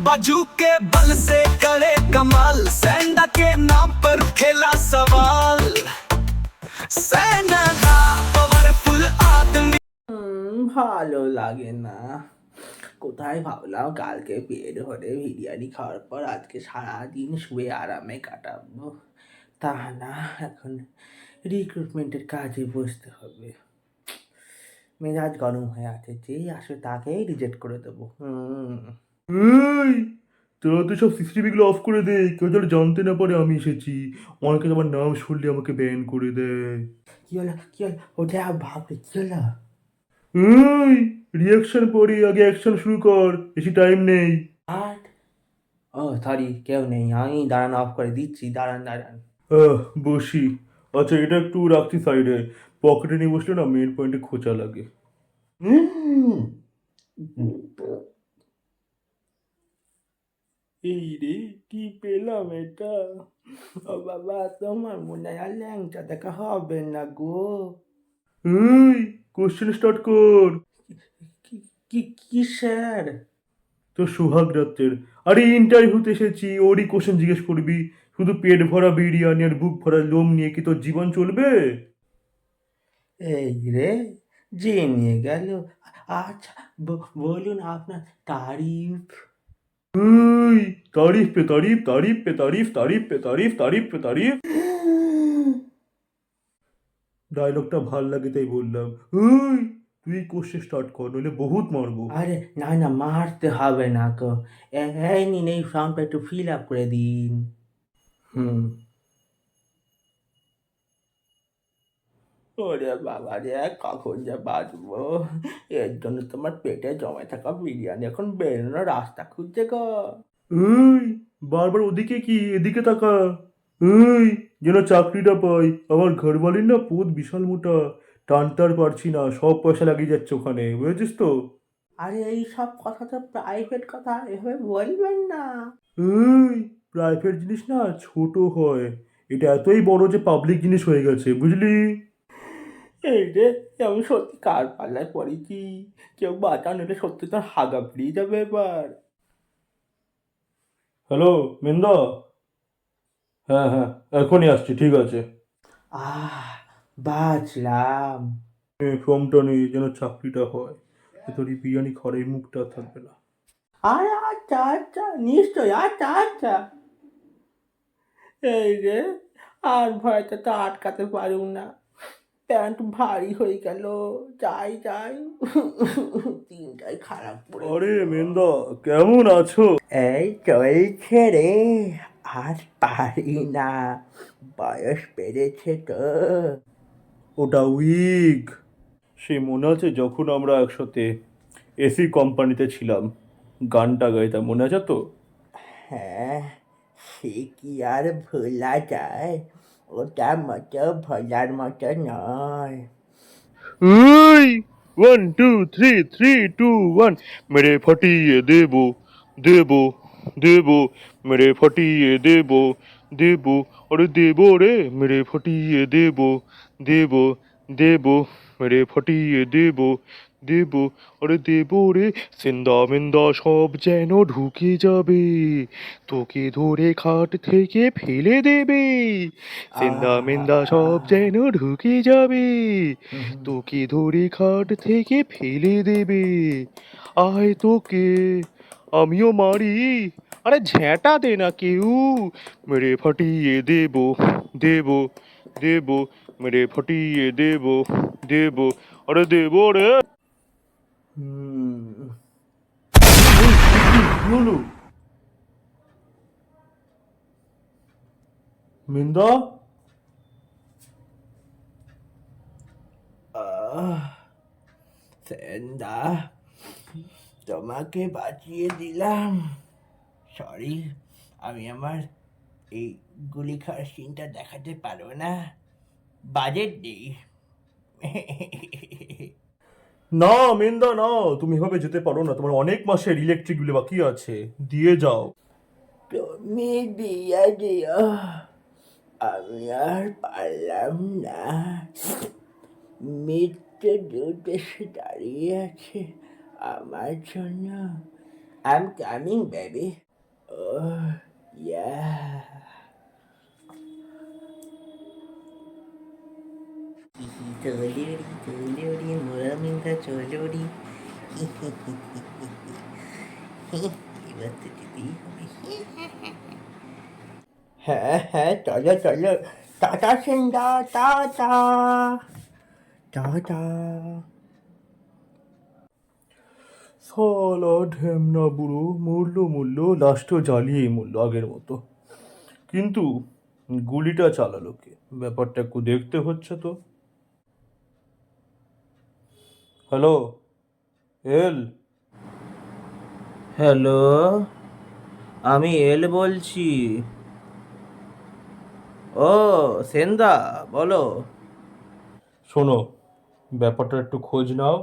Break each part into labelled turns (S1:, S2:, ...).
S1: बाजू के बल से करे कमाल, सैंडा के नाम पर खेला सवाल। सैंडा पावरफुल आदमी।
S2: ভালো লাগে না। কোথায় ভাবলাম কালকে পেট ভরে বিরিয়ানি খাওয়ার পর আজকে সারাদিন শুয়ে আরামে কাটাবো, তা না, এখন রিক্রুটমেন্টের কাজে বসতে হবে। মেজাজ গরম হয়ে আছে, যেই আসে তাকেই রিজেক্ট করে দেবো।
S3: এই তোরা তো সব সিসিটিভিগুলো অফ করে দে, কেউ যেন জানতে না পারে আমি এসেছি। অনেকে তো আমার নাম শুনলে আমাকে ব্যান করে দেয়।
S2: কি হলো, কি হলো, ওটা ভাববে কি হলো?
S3: এই রিয়াকশন পরে আগে অ্যাকশন শুরু কর, বেশি টাইম নেই।
S2: আর ও সরি, কেউ নেই, আমি দাঁড়ান অফ করে দিচ্ছি, দাঁড়ান দাঁড়ান।
S3: আহ বসি। আচ্ছা এটা একটু রাখছি সাইডে, পকেটে নিয়ে বসলে না মেন পয়েন্টে খোঁচা লাগে।
S2: এই রে, কি পেলাম এটা? ও বাবা, তোমার মনে হয় ল্যাংচা দেখা হবে না গো।
S3: এই কোশ্চেন স্টার্ট কর।
S2: কি কি কি স্যার?
S3: তো সোহাগ রাত্রের, আরে ইন্টারভিউতে এসেছি, ওরই কোশ্চেন জিজ্ঞেস করবি? শুধু পেট ভরা বিরিয়ানি আর বুক ভরা লোম নিয়ে কি তোর জীবন চলবে?
S2: এই রে, জেনে গেল। আচ্ছা, বলুন আপনার তারিফ।
S3: এই তারিফ পে তারিফ, তারিফ পে তারিফ, তারিফ পে তারিফ, তারিফ পে তারিফ। ডায়লগটা ভাল লাগে তাই বললাম। এই তুই কোশ্চেন স্টার্ট কর, নইলে বহুত মারবো।
S2: আরে না না, মারতে হবে না গো। এই নিন, এই ফর্মটা একটু ফিল আপ করে দিন। হুম। ওরে বাবা রে, কখন যে বাঁচবো! এর জন্য তোমার পেটে জমে থাকা বিরিয়ানি এখন বেরোনোর রাস্তা খুঁজছে গো।
S3: এই বারবার ওদিকে কি, এদিকে তাকা। এই যেন চাকরিটা পাই। আমার ঘরবালির না পোদ বিশাল মোটা, টানতে আর পারছি না, সব পয়সা লাগিয়ে যাচ্ছে ওখানে, বুঝেছিস তো?
S2: আরে এই সব কথা তো প্রাইভেট কথা, এভাবে বলবেন না।
S3: এই প্রাইভেট জিনিস না ছোট হয়, এটা এতই বড় যে পাবলিক জিনিস হয়ে গেছে, বুঝলি?
S2: এই রে, আমি সত্যি কার পাল্লায় পড়েছি! কেউ বাঁচা নিলে সত্যি তোর হাগা বেরিয়ে যাবে এবার।
S3: হ্যালো মিন্দা, হ্যাঁ হ্যাঁ এখনই আসছি, ঠিক আছে।
S2: আহ, বাঁচলাম।
S3: ফর্মটা নেই যেন চাকরিটা হয়, এ তোর এই বিরিয়ানি খাওয়ার এই মুখটা আর থাকবে না।
S2: আরে আচ্ছা আচ্ছা, নিশ্চয়ই, আচ্ছা আচ্ছা। এই রে, আর ভয়তে তো আটকাতে পারুম না, প্যান্ট ভারী হয়ে গেল। যাই যাই, দিনটাই খারাপ পড়ে
S3: আরে
S2: গেল।
S3: মেন্দা, কেমন আছো?
S2: এই চলছে রে, আর পারি না, বয়স বেড়েছে তো।
S3: ওটা উইক। সে মনে আছে যখন আমরা একসাথে এসি কোম্পানিতে ছিলাম, গানটা গাইতাম, মনে আছে তো?
S2: হ্যাঁ, সে কি আর ভোলা যায়? ওটা মতো ভোলার মতো নয়।
S3: এই 1 2 3 3 2 1, মেরে ফাটিয়ে দেবো দেবো দেবো, মেরে ফাটিয়ে দেবো দেবো, আরে দেবো রে, মেরে ফাটিয়ে দেবো দেবো দেবো, মেরে ফাটিয়ে দেবো দেবো, আরে দেবো রে। সেন্দা মেন্দা সব যেন ঢুকে যাবে, তোকে ধরে খাট থেকে ফেলে দেবে। সেন্দা মেন্দা সব যেন ঢুকে যাবে, তোকে ধরে খাট থেকে ফেলে দেবে। আয় তোকে আমিও মারি, আরে ঝ্যাঁটা দে না কেউ, মেরে ফাটিয়ে দেবো দেবো দেবো, মেরে ফাটিয়ে দেবো দেবো, আরে দেবো রে।
S2: হুম।
S3: কি হলো? মিন্দা,
S2: আহ, সেন্দা, তোমাকে বাঁচিয়ে দিলাম। সরি, আমি আমার এই গুলি খাওয়ার সিনটা দেখাতে পারবো না, বাজেট নেই।
S3: না মিন্দা না, তুমি এভাবে যেতে পারো না, তোমার অনেক মাসের ইলেকট্রিক বিল বাকি আছে, দিয়ে যাও।
S2: তুমি দিয়ে দিও, আমি আর পারলাম না। মৃত্যু দূত এসে দাঁড়িয়ে আছে আমার জন্য, I'm coming, baby. Yeah. চলোরি চলোরি মোরা মিন্ধা চলোরি এবার তো যেতেই হবে। হ্যাঁ হ্যাঁ চলো চলো, টাটা সিন্দা, টাটা টাটা।
S3: সালা ঢ্যামনা বুড়ো মরলো লাস্টও জ্বালিয়েই মরলো আগের মতো। কিন্তু গুলিটা চালালো কে, ব্যাপারটা একটু দেখতে হচ্ছে তো। হ্যালো এল,
S2: হ্যালো, আমি এল বলছি। ও সেনদা, বলো।
S3: শোনো, ব্যাপারটা একটু খোঁজ নাও,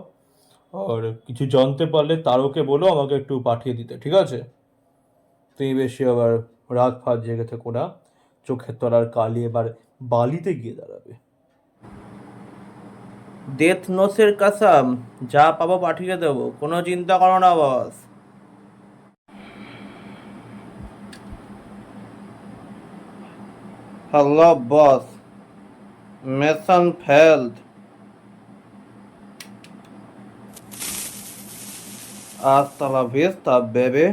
S3: আর কিছু জানতে পারলে তারকে বলো আমাকে একটু পাঠিয়ে দিতে, ঠিক আছে? তুমি বেশি আবার রাত ফাত জেগে থেকো না, চোখের তলার কালি এবার বালিতে গিয়ে দাঁড়াবে।
S2: ডেথ নোসের কাসাম, যা পাবো পাঠিয়ে দেবো, কোনো চিন্তা করো না boss. Hello boss, mission failed. Hasta la vista, baby.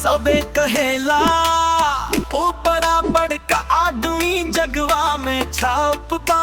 S1: सबे कहेला ओ बड़ा बड़का आदमी जगवा में छापबा।